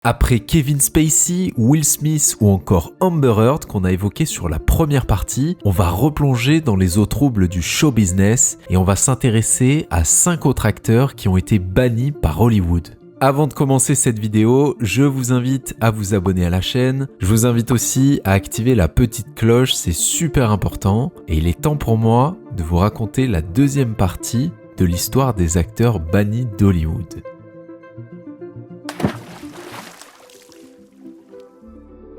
Après Kevin Spacey, Will Smith ou encore Amber Heard qu'on a évoqué sur la première partie, on va replonger dans les eaux troubles du show business et on va s'intéresser à 5 autres acteurs qui ont été bannis par Hollywood. Avant de commencer cette vidéo, je vous invite à vous abonner à la chaîne. Je vous invite aussi à activer la petite cloche, c'est super important. Et il est temps pour moi de vous raconter la deuxième partie de l'histoire des acteurs bannis d'Hollywood.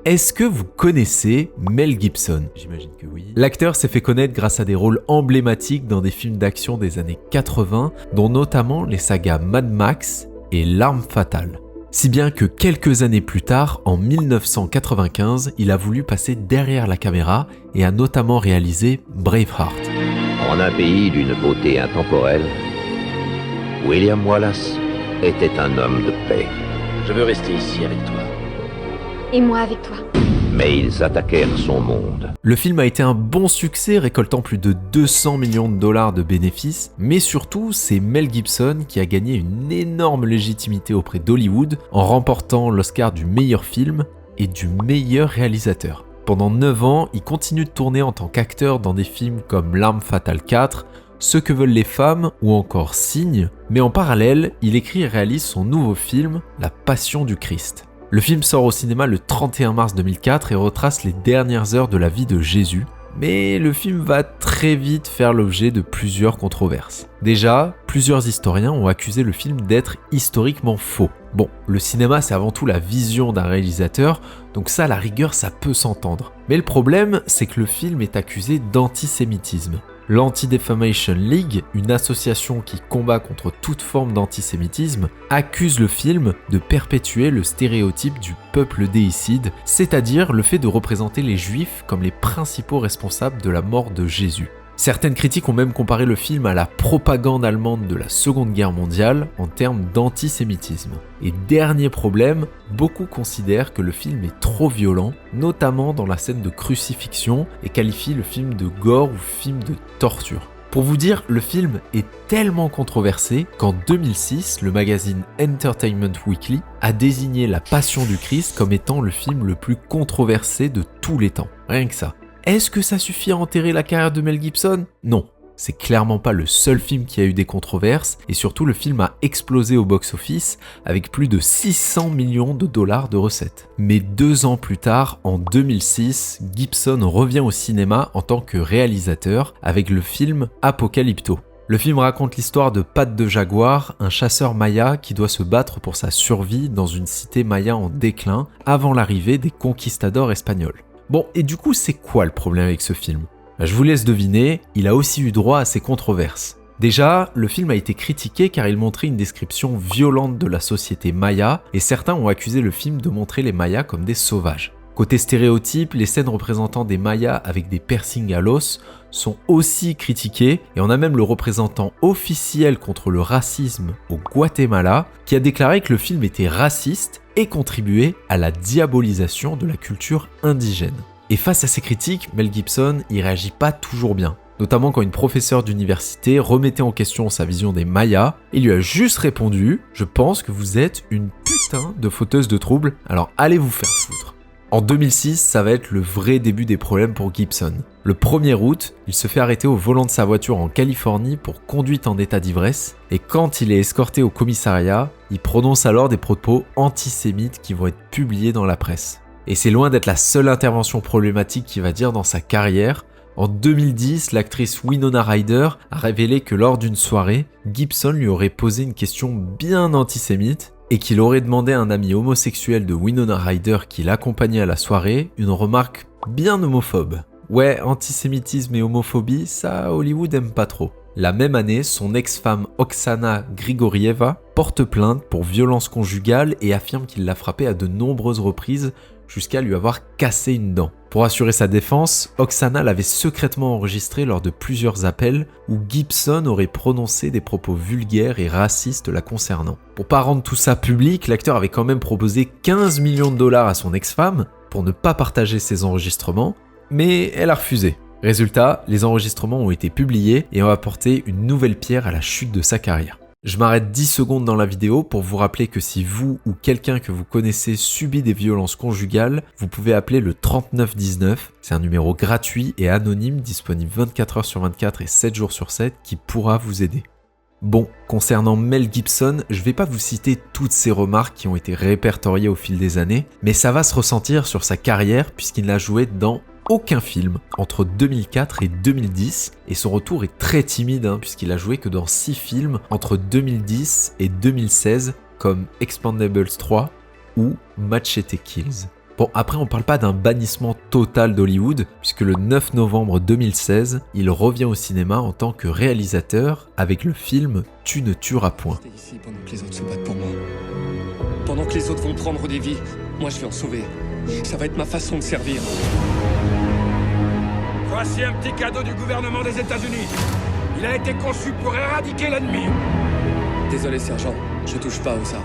Est-ce que vous connaissez Mel Gibson? J'imagine que oui. L'acteur s'est fait connaître grâce à des rôles emblématiques dans des films d'action des années 80, dont notamment les sagas Mad Max et L'Arme Fatale. Si bien que quelques années plus tard, en 1995, il a voulu passer derrière la caméra et a notamment réalisé Braveheart. En un pays d'une beauté intemporelle, William Wallace était un homme de paix. Je veux rester ici avec toi. Et moi avec toi. Mais ils attaquèrent son monde. Le film a été un bon succès, récoltant plus de 200 millions de dollars de bénéfices, mais surtout, c'est Mel Gibson qui a gagné une énorme légitimité auprès d'Hollywood en remportant l'Oscar du meilleur film et du meilleur réalisateur. Pendant 9 ans, il continue de tourner en tant qu'acteur dans des films comme L'Arme Fatale 4, Ce que veulent les femmes ou encore Signe, mais en parallèle, il écrit et réalise son nouveau film, La Passion du Christ. Le film sort au cinéma le 31 mars 2004 et retrace les dernières heures de la vie de Jésus, mais le film va très vite faire l'objet de plusieurs controverses. Déjà, plusieurs historiens ont accusé le film d'être historiquement faux. Bon, le cinéma c'est avant tout la vision d'un réalisateur, donc ça à la rigueur ça peut s'entendre. Mais le problème c'est que le film est accusé d'antisémitisme. L'Anti-Defamation League, une association qui combat contre toute forme d'antisémitisme, accuse le film de perpétuer le stéréotype du peuple déicide, c'est-à-dire le fait de représenter les juifs comme les principaux responsables de la mort de Jésus. Certaines critiques ont même comparé le film à la propagande allemande de la Seconde Guerre mondiale en termes d'antisémitisme. Et dernier problème, beaucoup considèrent que le film est trop violent, notamment dans la scène de crucifixion, et qualifient le film de gore ou film de torture. Pour vous dire, le film est tellement controversé qu'en 2006, le magazine Entertainment Weekly a désigné La Passion du Christ comme étant le film le plus controversé de tous les temps. Rien que ça. Est-ce que ça suffit à enterrer la carrière de Mel Gibson? Non, c'est clairement pas le seul film qui a eu des controverses, et surtout le film a explosé au box-office avec plus de 600 millions de dollars de recettes. Mais 2 ans plus tard, en 2006, Gibson revient au cinéma en tant que réalisateur avec le film Apocalypto. Le film raconte l'histoire de Pat de Jaguar, un chasseur maya qui doit se battre pour sa survie dans une cité maya en déclin avant l'arrivée des conquistadors espagnols. Bon, et du coup, c'est quoi le problème avec ce film? Je vous laisse deviner, il a aussi eu droit à ses controverses. Déjà, le film a été critiqué car il montrait une description violente de la société maya, et certains ont accusé le film de montrer les mayas comme des sauvages. Côté stéréotype, les scènes représentant des mayas avec des piercings à l'os sont aussi critiquées, et on a même le représentant officiel contre le racisme au Guatemala qui a déclaré que le film était raciste et contribuait à la diabolisation de la culture indigène. Et face à ces critiques, Mel Gibson y réagit pas toujours bien, notamment quand une professeure d'université remettait en question sa vision des Mayas, et lui a juste répondu « Je pense que vous êtes une putain de fauteuse de troubles, alors allez vous faire foutre ». En 2006, ça va être le vrai début des problèmes pour Gibson. Le 1er août, il se fait arrêter au volant de sa voiture en Californie pour conduite en état d'ivresse, et quand il est escorté au commissariat, il prononce alors des propos antisémites qui vont être publiés dans la presse. Et c'est loin d'être la seule intervention problématique qu'il va dire dans sa carrière. En 2010, l'actrice Winona Ryder a révélé que lors d'une soirée, Gibson lui aurait posé une question bien antisémite, et qu'il aurait demandé à un ami homosexuel de Winona Ryder qui l'accompagnait à la soirée une remarque bien homophobe. Ouais, antisémitisme et homophobie, ça Hollywood aime pas trop. La même année, son ex-femme Oksana Grigorieva porte plainte pour violence conjugale et affirme qu'il l'a frappée à de nombreuses reprises jusqu'à lui avoir cassé une dent. Pour assurer sa défense, Oksana l'avait secrètement enregistré lors de plusieurs appels où Gibson aurait prononcé des propos vulgaires et racistes la concernant. Pour pas rendre tout ça public, l'acteur avait quand même proposé 15 millions de dollars à son ex-femme pour ne pas partager ses enregistrements, mais elle a refusé. Résultat, les enregistrements ont été publiés et ont apporté une nouvelle pierre à la chute de sa carrière. Je m'arrête 10 secondes dans la vidéo pour vous rappeler que si vous ou quelqu'un que vous connaissez subit des violences conjugales, vous pouvez appeler le 3919. C'est un numéro gratuit et anonyme disponible 24 heures sur 24 et 7 jours sur 7 qui pourra vous aider. Bon, concernant Mel Gibson, je vais pas vous citer toutes ces remarques qui ont été répertoriées au fil des années, mais ça va se ressentir sur sa carrière puisqu'il n'a joué dans aucun film entre 2004 et 2010 et son retour est très timide puisqu'il a joué que dans 6 films entre 2010 et 2016 comme Expendables 3 ou Machete Kills. Bon, après on parle pas d'un bannissement total d'Hollywood puisque le 9 novembre 2016, il revient au cinéma en tant que réalisateur avec le film Tu ne tueras point. Restez ici pendant que les autres se battent pour moi. Pendant que les autres vont prendre des vies, moi je vais en sauver. Ça va être ma façon de servir. Voici un petit cadeau du gouvernement des États-Unis. Il a été conçu pour éradiquer l'ennemi. Désolé sergent, je touche pas aux armes.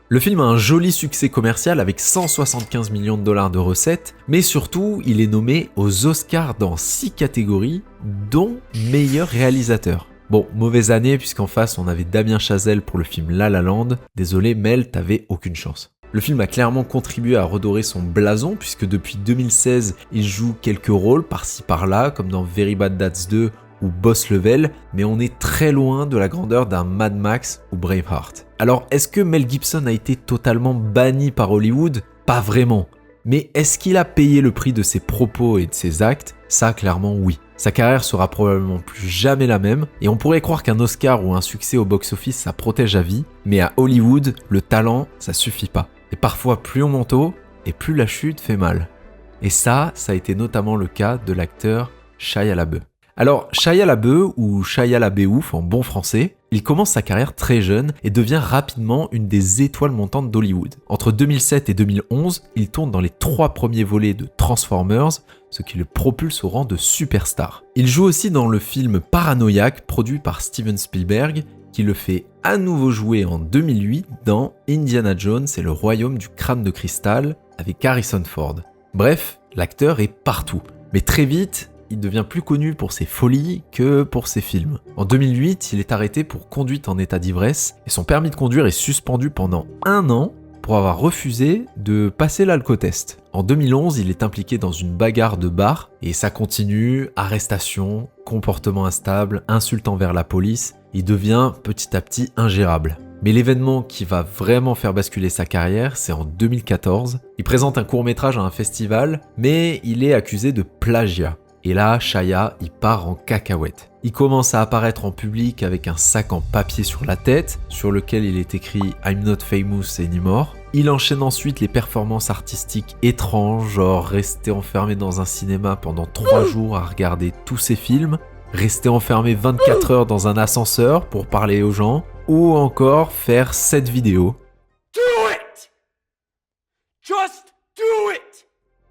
Le film a un joli succès commercial avec 175 millions de dollars de recettes, mais surtout, il est nommé aux Oscars dans 6 catégories, dont meilleur réalisateur. Bon, mauvaise année puisqu'en face on avait Damien Chazelle pour le film La La Land. Désolé Mel, t'avais aucune chance. Le film a clairement contribué à redorer son blason puisque depuis 2016, il joue quelques rôles par-ci par-là, comme dans Very Bad Dads 2 ou Boss Level, mais on est très loin de la grandeur d'un Mad Max ou Braveheart. Alors, est-ce que Mel Gibson a été totalement banni par Hollywood ? Pas vraiment. Mais est-ce qu'il a payé le prix de ses propos et de ses actes ? Ça, clairement, oui. Sa carrière sera probablement plus jamais la même, et on pourrait croire qu'un Oscar ou un succès au box-office, ça protège à vie, mais à Hollywood, le talent, ça suffit pas. Et parfois, plus on monte haut, et plus la chute fait mal. Et ça a été notamment le cas de l'acteur Shia LaBeouf. Alors, Shia LaBeouf, ou Shia LaBeouf en bon français, il commence sa carrière très jeune et devient rapidement une des étoiles montantes d'Hollywood. Entre 2007 et 2011, il tourne dans les 3 premiers volets de Transformers, ce qui le propulse au rang de superstar. Il joue aussi dans le film Paranoïaque, produit par Steven Spielberg, qui le fait à nouveau jouer en 2008 dans Indiana Jones et le Royaume du Crâne de Cristal avec Harrison Ford. Bref, l'acteur est partout. Mais très vite, il devient plus connu pour ses folies que pour ses films. En 2008, il est arrêté pour conduite en état d'ivresse et son permis de conduire est suspendu pendant 1 an pour avoir refusé de passer l'alcotest. En 2011, il est impliqué dans une bagarre de bar et ça continue, arrestation, comportement instable, insulte envers la police, il devient petit à petit ingérable. Mais l'événement qui va vraiment faire basculer sa carrière, c'est en 2014. Il présente un court-métrage à un festival, mais il est accusé de plagiat. Et là, Shia, il part en cacahuète. Il commence à apparaître en public avec un sac en papier sur la tête, sur lequel il est écrit « I'm not famous anymore ». Il enchaîne ensuite les performances artistiques étranges, genre rester enfermé dans un cinéma pendant 3 jours à regarder tous ses films, rester enfermé 24 heures dans un ascenseur pour parler aux gens, ou encore faire 7 vidéos. Do it! Just do it!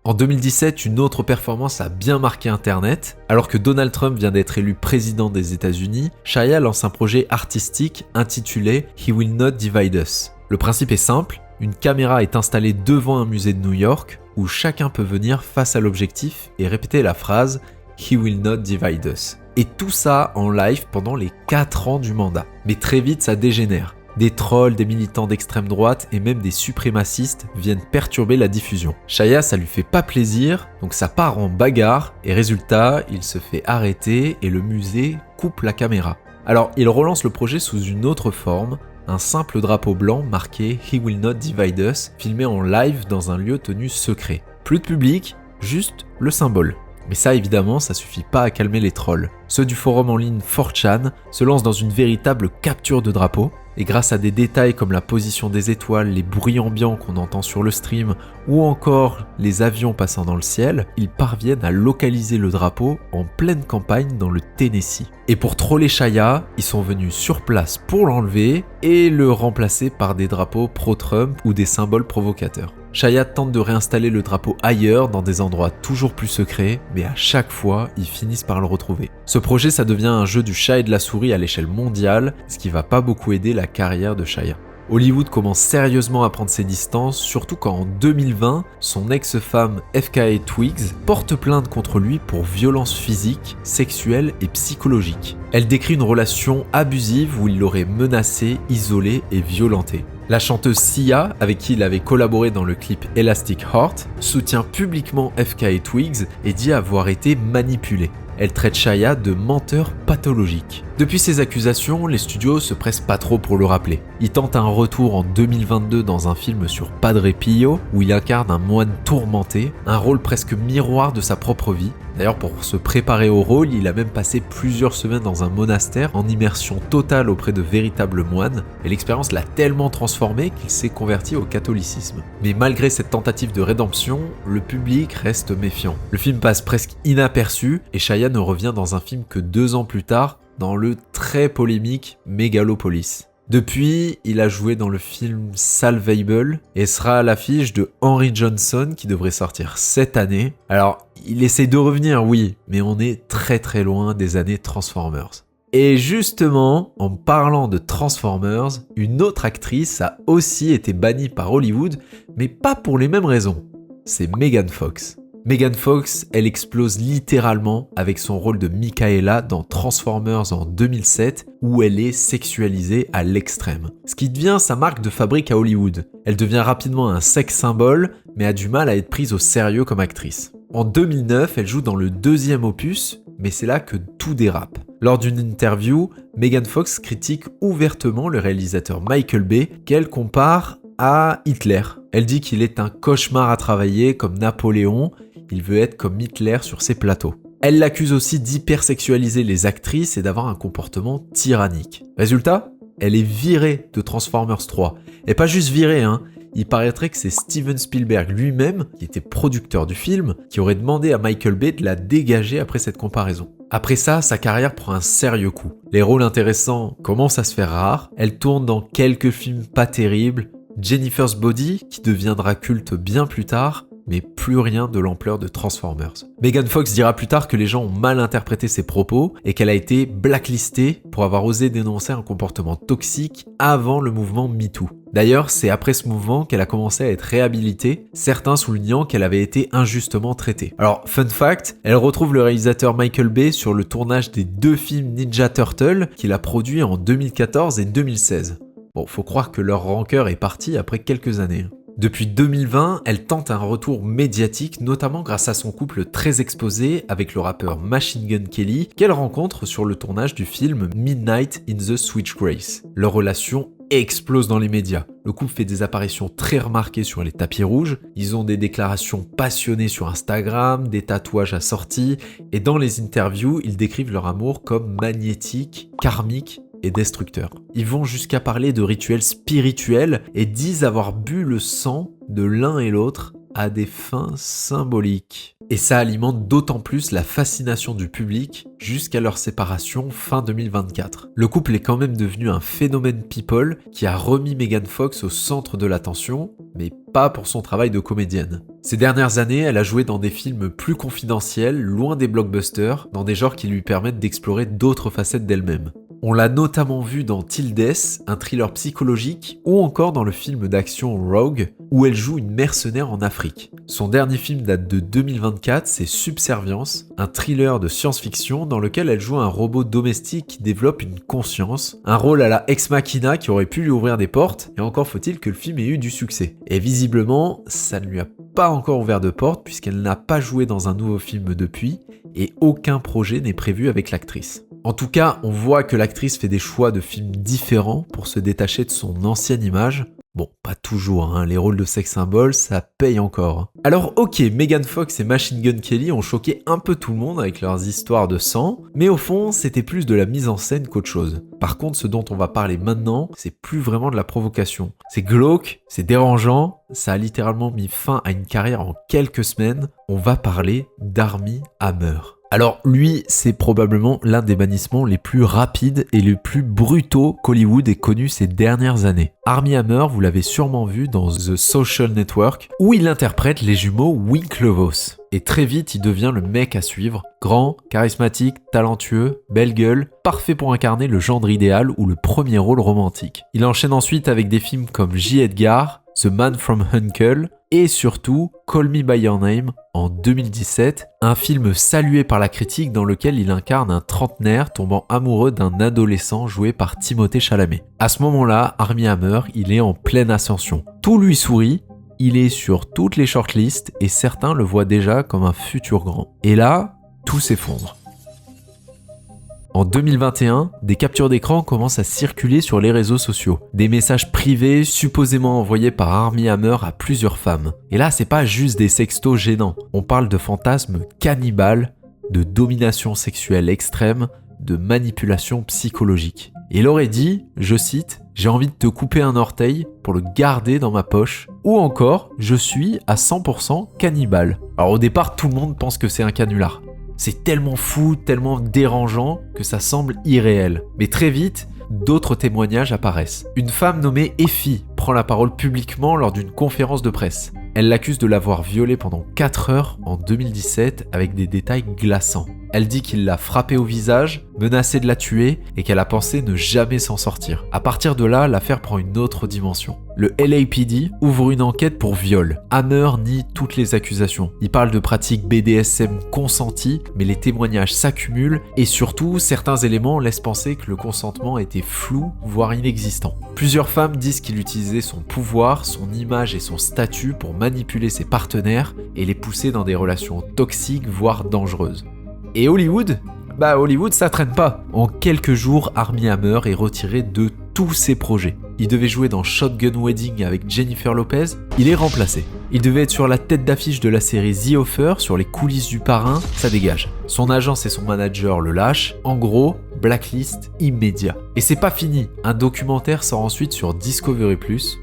En 2017, une autre performance a bien marqué Internet. Alors que Donald Trump vient d'être élu président des États-Unis, Shia lance un projet artistique intitulé He Will Not Divide Us. Le principe est simple, une caméra est installée devant un musée de New York où chacun peut venir face à l'objectif et répéter la phrase He Will Not Divide Us. Et tout ça en live pendant les 4 ans du mandat. Mais très vite, ça dégénère. Des trolls, des militants d'extrême droite et même des suprémacistes viennent perturber la diffusion. Shia, ça lui fait pas plaisir, donc ça part en bagarre et résultat, il se fait arrêter et le musée coupe la caméra. Alors, il relance le projet sous une autre forme, un simple drapeau blanc marqué He Will Not Divide Us, filmé en live dans un lieu tenu secret. Plus de public, juste le symbole. Mais ça évidemment, ça suffit pas à calmer les trolls. Ceux du forum en ligne 4chan se lancent dans une véritable capture de drapeau, et grâce à des détails comme la position des étoiles, les bruits ambiants qu'on entend sur le stream, ou encore les avions passant dans le ciel, ils parviennent à localiser le drapeau en pleine campagne dans le Tennessee. Et pour troller Shia, ils sont venus sur place pour l'enlever et le remplacer par des drapeaux pro-Trump ou des symboles provocateurs. Shia tente de réinstaller le drapeau ailleurs, dans des endroits toujours plus secrets, mais à chaque fois, ils finissent par le retrouver. Ce projet, ça devient un jeu du chat et de la souris à l'échelle mondiale, ce qui va pas beaucoup aider la carrière de Shia. Hollywood commence sérieusement à prendre ses distances, surtout quand en 2020, son ex-femme FKA Twigs porte plainte contre lui pour violences physiques, sexuelles et psychologiques. Elle décrit une relation abusive où il l'aurait menacé, isolé et violenté. La chanteuse Sia, avec qui il avait collaboré dans le clip Elastic Heart, soutient publiquement FKA Twigs et dit avoir été manipulée. Elle traite Shia de menteur pathologique. Depuis ces accusations, les studios se pressent pas trop pour le rappeler. Il tente un retour en 2022 dans un film sur Padre Pio, où il incarne un moine tourmenté, un rôle presque miroir de sa propre vie. D'ailleurs, pour se préparer au rôle, il a même passé plusieurs semaines dans un monastère en immersion totale auprès de véritables moines, et l'expérience l'a tellement transformé qu'il s'est converti au catholicisme. Mais malgré cette tentative de rédemption, le public reste méfiant. Le film passe presque inaperçu, et Shia ne revient dans un film que 2 ans plus tard, dans le très polémique Megalopolis. Depuis, il a joué dans le film Salvable et sera à l'affiche de Henry Johnson qui devrait sortir cette année. Alors, il essaie de revenir, oui, mais on est très très loin des années Transformers. Et justement, en parlant de Transformers, une autre actrice a aussi été bannie par Hollywood, mais pas pour les mêmes raisons. C'est Megan Fox. Megan Fox, elle explose littéralement avec son rôle de Michaela dans Transformers en 2007 où elle est sexualisée à l'extrême. Ce qui devient sa marque de fabrique à Hollywood. Elle devient rapidement un sex symbole mais a du mal à être prise au sérieux comme actrice. En 2009, elle joue dans le 2e opus, mais c'est là que tout dérape. Lors d'une interview, Megan Fox critique ouvertement le réalisateur Michael Bay qu'elle compare à Hitler. Elle dit qu'il est un cauchemar à travailler comme Napoléon. Il veut être comme Hitler sur ses plateaux. Elle l'accuse aussi d'hypersexualiser les actrices et d'avoir un comportement tyrannique. Résultat, elle est virée de Transformers 3. Et pas juste virée, hein. Il paraîtrait que c'est Steven Spielberg lui-même, qui était producteur du film, qui aurait demandé à Michael Bay de la dégager après cette comparaison. Après ça, sa carrière prend un sérieux coup. Les rôles intéressants commencent à se faire rares. Elle tourne dans quelques films pas terribles. Jennifer's Body, qui deviendra culte bien plus tard, mais plus rien de l'ampleur de Transformers. Megan Fox dira plus tard que les gens ont mal interprété ses propos et qu'elle a été blacklistée pour avoir osé dénoncer un comportement toxique avant le mouvement MeToo. D'ailleurs, c'est après ce mouvement qu'elle a commencé à être réhabilitée, certains soulignant qu'elle avait été injustement traitée. Alors, fun fact, elle retrouve le réalisateur Michael Bay sur le tournage des 2 films Ninja Turtle qu'il a produits en 2014 et 2016. Bon, faut croire que leur rancœur est partie après quelques années. Depuis 2020, elle tente un retour médiatique, notamment grâce à son couple très exposé avec le rappeur Machine Gun Kelly, qu'elle rencontre sur le tournage du film Midnight in the Switchgrass. Leur relation explose dans les médias. Le couple fait des apparitions très remarquées sur les tapis rouges, ils ont des déclarations passionnées sur Instagram, des tatouages assortis, et dans les interviews, ils décrivent leur amour comme magnétique, karmique, et destructeurs. Ils vont jusqu'à parler de rituels spirituels et disent avoir bu le sang de l'un et l'autre à des fins symboliques. Et ça alimente d'autant plus la fascination du public jusqu'à leur séparation fin 2024. Le couple est quand même devenu un phénomène people qui a remis Megan Fox au centre de l'attention, mais pas pour son travail de comédienne. Ces dernières années, elle a joué dans des films plus confidentiels, loin des blockbusters, dans des genres qui lui permettent d'explorer d'autres facettes d'elle-même. On l'a notamment vu dans Till Death, un thriller psychologique, ou encore dans le film d'action Rogue, où elle joue une mercenaire en Afrique. Son dernier film date de 2024, c'est Subservience, un thriller de science-fiction dans lequel elle joue un robot domestique qui développe une conscience, un rôle à la Ex Machina qui aurait pu lui ouvrir des portes, et encore faut-il que le film ait eu du succès. Et visiblement, ça ne lui a pas encore ouvert de porte puisqu'elle n'a pas joué dans un nouveau film depuis, et aucun projet n'est prévu avec l'actrice. En tout cas, on voit que l'actrice fait des choix de films différents pour se détacher de son ancienne image. Bon, pas toujours, hein, les rôles de sex symbole, ça paye encore. Alors ok, Megan Fox et Machine Gun Kelly ont choqué un peu tout le monde avec leurs histoires de sang, mais au fond, c'était plus de la mise en scène qu'autre chose. Par contre, ce dont on va parler maintenant, c'est plus vraiment de la provocation. C'est glauque, c'est dérangeant, ça a littéralement mis fin à une carrière en quelques semaines. On va parler d'Armie Hammer. Alors lui, c'est probablement l'un des bannissements les plus rapides et les plus brutaux qu'Hollywood ait connu ces dernières années. Armie Hammer, vous l'avez sûrement vu dans The Social Network, où il interprète les jumeaux Winklevoss. et très vite il devient le mec à suivre. Grand, charismatique, talentueux, belle gueule, parfait pour incarner le genre idéal ou le premier rôle romantique. Il enchaîne ensuite avec des films comme J. Edgar, The Man from U.N.C.L.E. et surtout Call Me By Your Name en 2017, un film salué par la critique dans lequel il incarne un trentenaire tombant amoureux d'un adolescent joué par Timothée Chalamet. À ce moment-là, Armie Hammer, il est en pleine ascension. Tout lui sourit, il est sur toutes les shortlists et certains le voient déjà comme un futur grand. Et là, tout s'effondre. En 2021, des captures d'écran commencent à circuler sur les réseaux sociaux. Des messages privés supposément envoyés par Armie Hammer à plusieurs femmes. Et là, c'est pas juste des sextos gênants. On parle de fantasmes cannibales, de domination sexuelle extrême, de manipulation psychologique. Et il aurait dit, je cite, « J'ai envie de te couper un orteil pour le garder dans ma poche » ou encore « Je suis à 100% cannibale ». Alors au départ, tout le monde pense que c'est un canular. C'est tellement fou, tellement dérangeant que ça semble irréel. Mais très vite, d'autres témoignages apparaissent. Une femme nommée Effie prend la parole publiquement lors d'une conférence de presse. Elle l'accuse de l'avoir violée pendant 4 heures en 2017 avec des détails glaçants. Elle dit qu'il l'a frappée au visage, menacé de la tuer et qu'elle a pensé ne jamais s'en sortir. À partir de là, l'affaire prend une autre dimension. Le LAPD ouvre une enquête pour viol. Hammer nie toutes les accusations. Il parle de pratiques BDSM consenties, mais les témoignages s'accumulent et surtout, certains éléments laissent penser que le consentement était flou, voire inexistant. Plusieurs femmes disent qu'il utilisait son pouvoir, son image et son statut pour manipuler ses partenaires et les pousser dans des relations toxiques, voire dangereuses. Et Hollywood ? Hollywood ça traîne pas. En quelques jours, Armie Hammer est retiré de tous ses projets. Il devait jouer dans Shotgun Wedding avec Jennifer Lopez, il est remplacé. Il devait être sur la tête d'affiche de la série The Offer, sur les coulisses du parrain, ça dégage. Son agence et son manager le lâchent, en gros, blacklist immédiat. Et c'est pas fini, un documentaire sort ensuite sur Discovery+,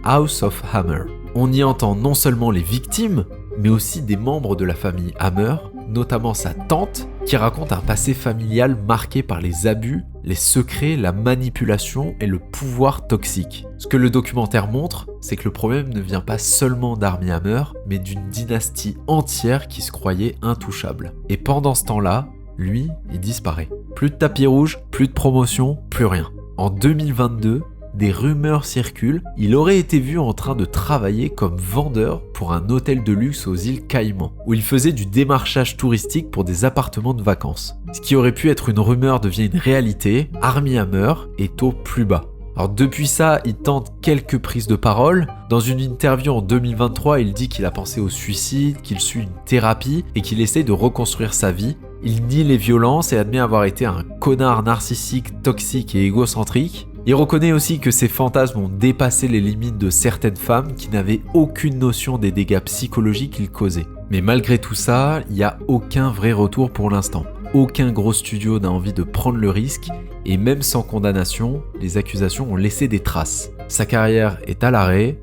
House of Hammer. On y entend non seulement les victimes, mais aussi des membres de la famille Hammer, notamment sa tante, qui raconte un passé familial marqué par les abus, les secrets, la manipulation et le pouvoir toxique. Ce que le documentaire montre, c'est que le problème ne vient pas seulement d'Armie Hammer, mais d'une dynastie entière qui se croyait intouchable. Et pendant ce temps-là, lui, il disparaît. Plus de tapis rouge, plus de promotion, plus rien. En 2022, des rumeurs circulent, il aurait été vu en train de travailler comme vendeur pour un hôtel de luxe aux îles Caïmans, où il faisait du démarchage touristique pour des appartements de vacances. Ce qui aurait pu être une rumeur devient une réalité, Armie Hammer est au plus bas. Alors depuis ça, il tente quelques prises de parole. Dans une interview en 2023, il dit qu'il a pensé au suicide, qu'il suit une thérapie et qu'il essaie de reconstruire sa vie. Il nie les violences et admet avoir été un connard narcissique, toxique et égocentrique. Il reconnaît aussi que ses fantasmes ont dépassé les limites de certaines femmes qui n'avaient aucune notion des dégâts psychologiques qu'il causait. Mais malgré tout ça, il n'y a aucun vrai retour pour l'instant. Aucun gros studio n'a envie de prendre le risque et même sans condamnation, les accusations ont laissé des traces. Sa carrière est à l'arrêt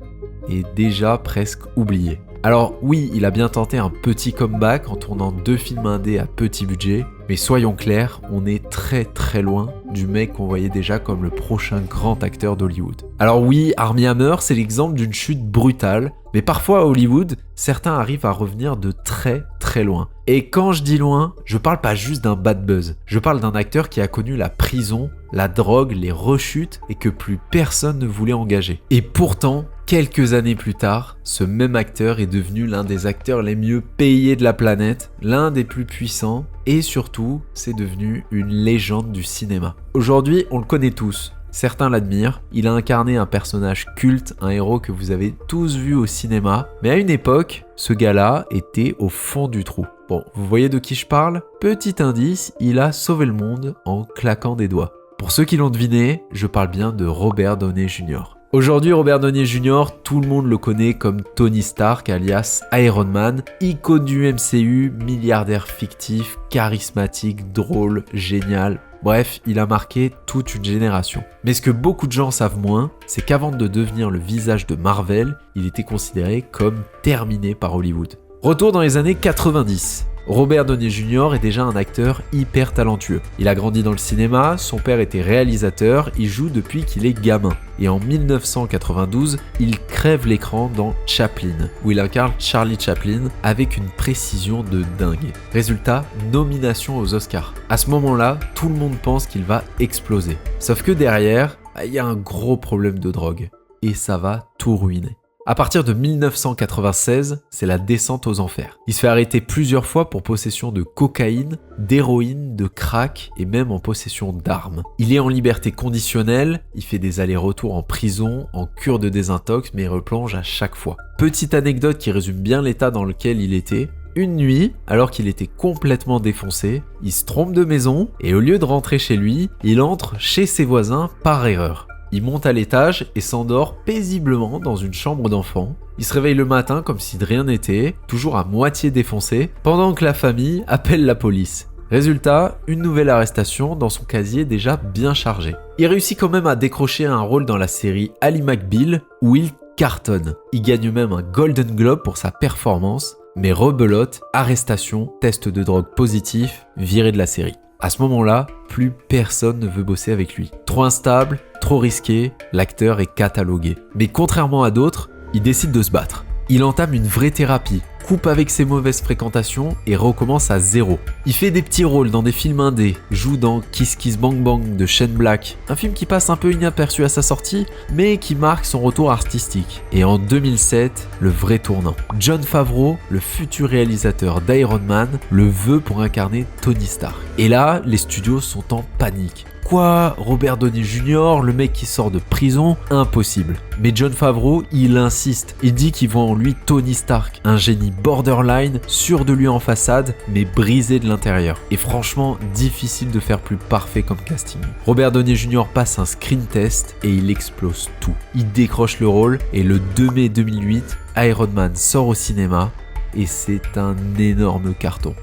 et déjà presque oubliée. Alors oui, il a bien tenté un petit comeback en tournant 2 films indés à petit budget, mais soyons clairs, on est très très loin du mec qu'on voyait déjà comme le prochain grand acteur d'Hollywood. Alors oui, Armie Hammer, c'est l'exemple d'une chute brutale, mais parfois à Hollywood, certains arrivent à revenir de très très loin. Et quand je dis loin, je parle pas juste d'un bad buzz, je parle d'un acteur qui a connu la prison, la drogue, les rechutes et que plus personne ne voulait engager. Et pourtant, quelques années plus tard, ce même acteur est devenu l'un des acteurs les mieux payés de la planète, l'un des plus puissants, et surtout, c'est devenu une légende du cinéma. Aujourd'hui, on le connaît tous. Certains l'admirent, il a incarné un personnage culte, un héros que vous avez tous vu au cinéma, mais à une époque, ce gars-là était au fond du trou. Bon, vous voyez de qui je parle ? Petit indice, il a sauvé le monde en claquant des doigts. Pour ceux qui l'ont deviné, je parle bien de Robert Downey Jr. Aujourd'hui, Robert Downey Jr., tout le monde le connaît comme Tony Stark, alias Iron Man, icône du MCU, milliardaire fictif, charismatique, drôle, génial. Bref, il a marqué toute une génération. Mais ce que beaucoup de gens savent moins, c'est qu'avant de devenir le visage de Marvel, il était considéré comme terminé par Hollywood. Retour dans les années 90. Robert Downey Jr. est déjà un acteur hyper talentueux. Il a grandi dans le cinéma, son père était réalisateur, il joue depuis qu'il est gamin. Et en 1992, il crève l'écran dans Chaplin, où il incarne Charlie Chaplin avec une précision de dingue. Résultat, nomination aux Oscars. À ce moment-là, tout le monde pense qu'il va exploser. Sauf que derrière, il y a un gros problème de drogue. Et ça va tout ruiner. À partir de 1996, c'est la descente aux enfers. Il se fait arrêter plusieurs fois pour possession de cocaïne, d'héroïne, de crack et même en possession d'armes. Il est en liberté conditionnelle, il fait des allers-retours en prison, en cure de désintox, mais il replonge à chaque fois. Petite anecdote qui résume bien l'état dans lequel il était. Une nuit, alors qu'il était complètement défoncé, il se trompe de maison et au lieu de rentrer chez lui, il entre chez ses voisins par erreur. Il monte à l'étage et s'endort paisiblement dans une chambre d'enfant. Il se réveille le matin comme si de rien n'était, toujours à moitié défoncé, pendant que la famille appelle la police. Résultat, une nouvelle arrestation dans son casier déjà bien chargé. Il réussit quand même à décrocher un rôle dans la série Ally McBeal où il cartonne. Il gagne même un Golden Globe pour sa performance, mais rebelote, arrestation, test de drogue positif, viré de la série. À ce moment-là, plus personne ne veut bosser avec lui. Trop instable, trop risqué, l'acteur est catalogué. Mais contrairement à d'autres, il décide de se battre. Il entame une vraie thérapie, coupe avec ses mauvaises fréquentations et recommence à zéro. Il fait des petits rôles dans des films indés, joue dans Kiss Kiss Bang Bang de Shane Black, un film qui passe un peu inaperçu à sa sortie, mais qui marque son retour artistique. Et en 2007, le vrai tournant. Jon Favreau, le futur réalisateur d'Iron Man, le veut pour incarner Tony Stark. Et là, les studios sont en panique. Quoi, Robert Downey Jr., le mec qui sort de prison, impossible. Mais Jon Favreau, il insiste. Il dit qu'il voit en lui Tony Stark, un génie borderline, sûr de lui en façade, mais brisé de l'intérieur. Et franchement, difficile de faire plus parfait comme casting. Robert Downey Jr. passe un screen test et il explose tout. Il décroche le rôle et le 2 mai 2008, Iron Man sort au cinéma et c'est un énorme carton.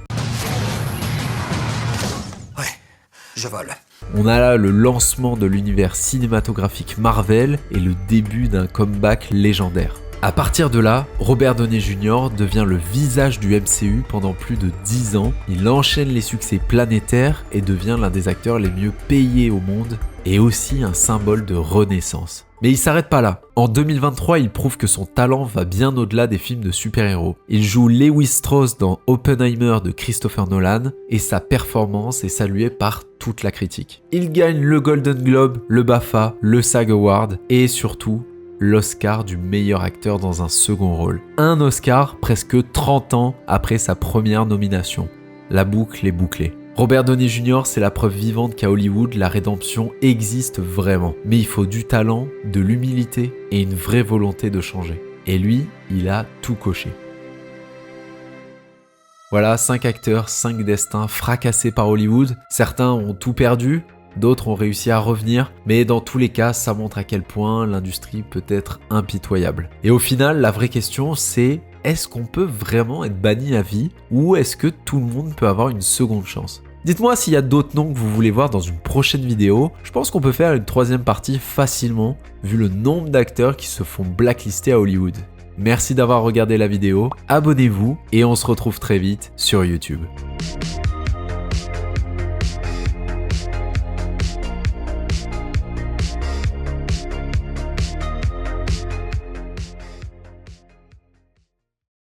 Ouais, je vole. On a là le lancement de l'univers cinématographique Marvel et le début d'un comeback légendaire. À partir de là, Robert Downey Jr. devient le visage du MCU pendant plus de 10 ans. Il enchaîne les succès planétaires et devient l'un des acteurs les mieux payés au monde et aussi un symbole de renaissance. Mais il s'arrête pas là. En 2023, il prouve que son talent va bien au-delà des films de super-héros. Il joue Lewis Strauss dans Oppenheimer de Christopher Nolan et sa performance est saluée par toute la critique. Il gagne le Golden Globe, le BAFTA, le SAG Award et surtout l'Oscar du meilleur acteur dans un second rôle. Un Oscar presque 30 ans après sa première nomination. La boucle est bouclée. Robert Downey Jr., c'est la preuve vivante qu'à Hollywood, la rédemption existe vraiment. Mais il faut du talent, de l'humilité et une vraie volonté de changer. Et lui, il a tout coché. Voilà, 5 acteurs, 5 destins fracassés par Hollywood. Certains ont tout perdu, d'autres ont réussi à revenir, mais dans tous les cas, ça montre à quel point l'industrie peut être impitoyable. Et au final, la vraie question, c'est est-ce qu'on peut vraiment être banni à vie ou est-ce que tout le monde peut avoir une seconde chance ? Dites-moi s'il y a d'autres noms que vous voulez voir dans une prochaine vidéo. Je pense qu'on peut faire une troisième partie facilement, vu le nombre d'acteurs qui se font blacklister à Hollywood. Merci d'avoir regardé la vidéo, abonnez-vous et on se retrouve très vite sur YouTube.